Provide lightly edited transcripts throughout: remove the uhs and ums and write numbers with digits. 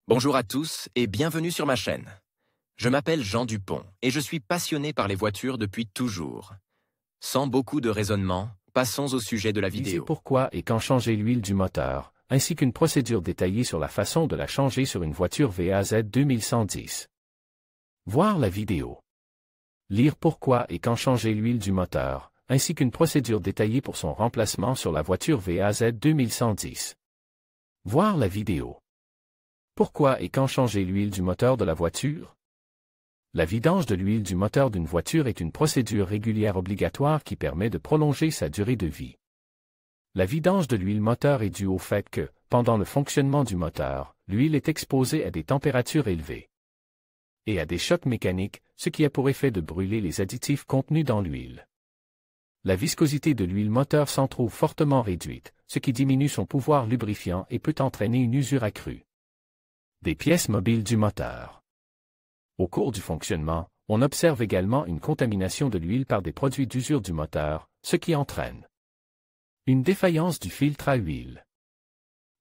Bonjour à tous et bienvenue sur ma chaîne. Je m'appelle Jean Dupont et je suis passionné par les voitures depuis toujours. Sans beaucoup de raisonnement, passons au sujet de la vidéo. Pourquoi et quand changer l'huile du moteur, ainsi qu'une procédure détaillée sur la façon de la changer sur une voiture VAZ 2110. Voir la vidéo. Lire pourquoi et quand changer l'huile du moteur, ainsi qu'une procédure détaillée pour son remplacement sur la voiture VAZ 2110. Voir la vidéo. Pourquoi et quand changer l'huile du moteur de la voiture? La vidange de l'huile du moteur d'une voiture est une procédure régulière obligatoire qui permet de prolonger sa durée de vie. La vidange de l'huile moteur est due au fait que, pendant le fonctionnement du moteur, l'huile est exposée à des températures élevées et à des chocs mécaniques, ce qui a pour effet de brûler les additifs contenus dans l'huile. La viscosité de l'huile moteur s'en trouve fortement réduite, ce qui diminue son pouvoir lubrifiant et peut entraîner une usure accrue. Des pièces mobiles du moteur. Au cours du fonctionnement, on observe également une contamination de l'huile par des produits d'usure du moteur, ce qui entraîne une défaillance du filtre à huile.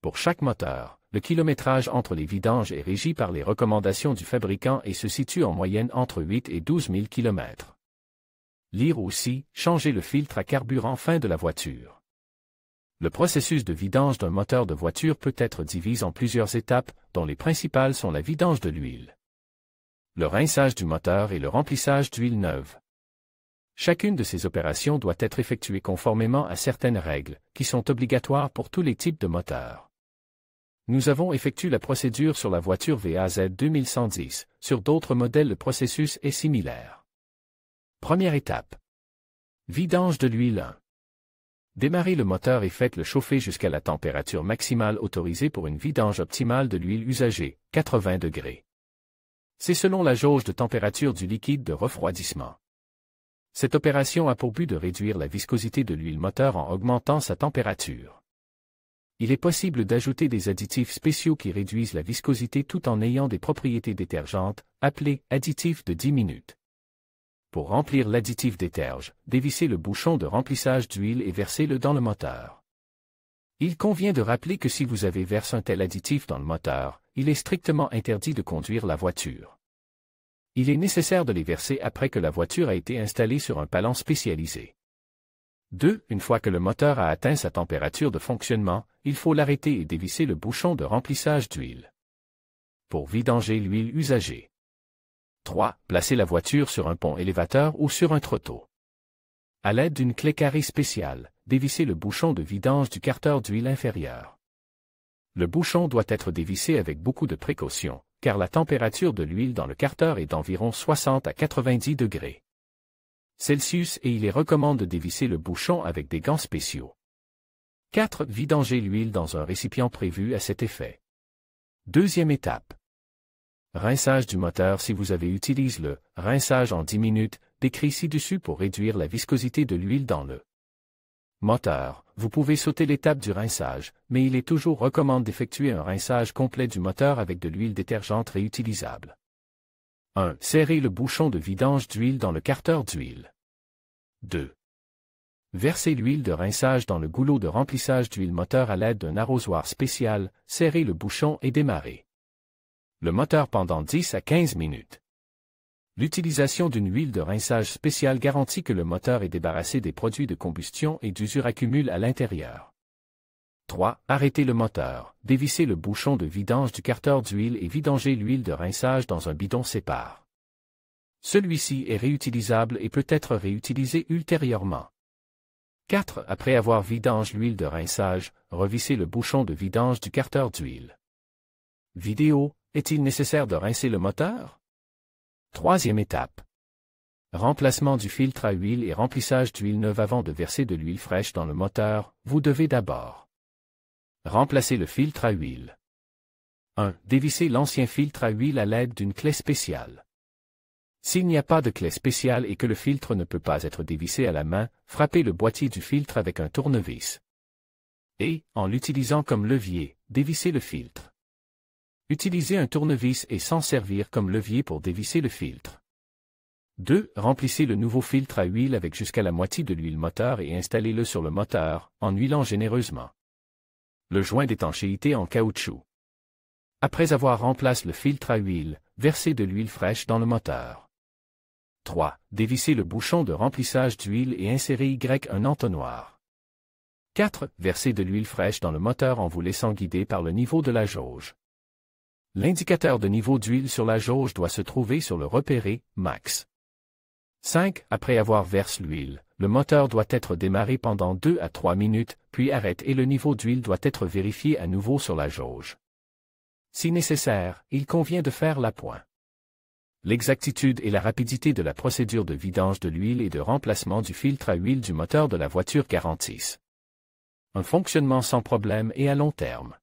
Pour chaque moteur, le kilométrage entre les vidanges est régi par les recommandations du fabricant et se situe en moyenne entre 8 et 12 000 km. Lire aussi, changer le filtre à carburant fin de la voiture. Le processus de vidange d'un moteur de voiture peut être divisé en plusieurs étapes, dont les principales sont la vidange de l'huile, le rinçage du moteur et le remplissage d'huile neuve. Chacune de ces opérations doit être effectuée conformément à certaines règles, qui sont obligatoires pour tous les types de moteurs. Nous avons effectué la procédure sur la voiture VAZ 2110, sur d'autres modèles le processus est similaire. Première étape. Vidange de l'huile 1. Démarrez le moteur et faites-le chauffer jusqu'à la température maximale autorisée pour une vidange optimale de l'huile usagée, 80 degrés. C'est selon la jauge de température du liquide de refroidissement. Cette opération a pour but de réduire la viscosité de l'huile moteur en augmentant sa température. Il est possible d'ajouter des additifs spéciaux qui réduisent la viscosité tout en ayant des propriétés détergentes, appelés additifs de 10 minutes. Pour remplir l'additif déterge, dévissez le bouchon de remplissage d'huile et versez-le dans le moteur. Il convient de rappeler que si vous avez versé un tel additif dans le moteur, il est strictement interdit de conduire la voiture. Il est nécessaire de les verser après que la voiture a été installée sur un palan spécialisé. 2. Une fois que le moteur a atteint sa température de fonctionnement, il faut l'arrêter et dévisser le bouchon de remplissage d'huile. Pour vidanger l'huile usagée. 3. Placez la voiture sur un pont élévateur ou sur un trottoir. À l'aide d'une clé carrée spéciale, dévissez le bouchon de vidange du carter d'huile inférieur. Le bouchon doit être dévissé avec beaucoup de précaution, car la température de l'huile dans le carter est d'environ 60 à 90 degrés Celsius et il est recommandé de dévisser le bouchon avec des gants spéciaux. 4. Vidanger l'huile dans un récipient prévu à cet effet. Deuxième étape. Rinçage du moteur. Si vous avez utilisé le rinçage en 10 minutes, décrit ci-dessus pour réduire la viscosité de l'huile dans le moteur, vous pouvez sauter l'étape du rinçage, mais il est toujours recommandé d'effectuer un rinçage complet du moteur avec de l'huile détergente réutilisable. 1. Serrez le bouchon de vidange d'huile dans le carter d'huile. 2. Versez l'huile de rinçage dans le goulot de remplissage d'huile moteur à l'aide d'un arrosoir spécial, serrez le bouchon et démarrez le moteur pendant 10 à 15 minutes. L'utilisation d'une huile de rinçage spéciale garantit que le moteur est débarrassé des produits de combustion et d'usure accumule à l'intérieur. 3. Arrêtez le moteur, dévissez le bouchon de vidange du carter d'huile et vidangez l'huile de rinçage dans un bidon sépare. Celui-ci est réutilisable et peut être réutilisé ultérieurement. 4. Après avoir vidange l'huile de rinçage, revissez le bouchon de vidange du carter d'huile. Vidéo. Est-il nécessaire de rincer le moteur? Troisième étape. Remplacement du filtre à huile et remplissage d'huile neuve. Avant de verser de l'huile fraîche dans le moteur, vous devez d'abord remplacer le filtre à huile. 1. Dévisser l'ancien filtre à huile à l'aide d'une clé spéciale. S'il n'y a pas de clé spéciale et que le filtre ne peut pas être dévissé à la main, frappez le boîtier du filtre avec un tournevis. Et, en l'utilisant comme levier, dévissez le filtre. Utilisez un tournevis et s'en servir comme levier pour dévisser le filtre. 2. Remplissez le nouveau filtre à huile avec jusqu'à la moitié de l'huile moteur et installez-le sur le moteur, en huilant généreusement le joint d'étanchéité en caoutchouc. Après avoir remplacé le filtre à huile, versez de l'huile fraîche dans le moteur. 3. Dévissez le bouchon de remplissage d'huile et insérez un entonnoir. 4. Versez de l'huile fraîche dans le moteur en vous laissant guider par le niveau de la jauge. L'indicateur de niveau d'huile sur la jauge doit se trouver sur le repéré max. 5. Après avoir versé l'huile, le moteur doit être démarré pendant 2 à 3 minutes, puis arrête et le niveau d'huile doit être vérifié à nouveau sur la jauge. Si nécessaire, il convient de faire l'appoint. L'exactitude et la rapidité de la procédure de vidange de l'huile et de remplacement du filtre à huile du moteur de la voiture garantissent un fonctionnement sans problème et à long terme.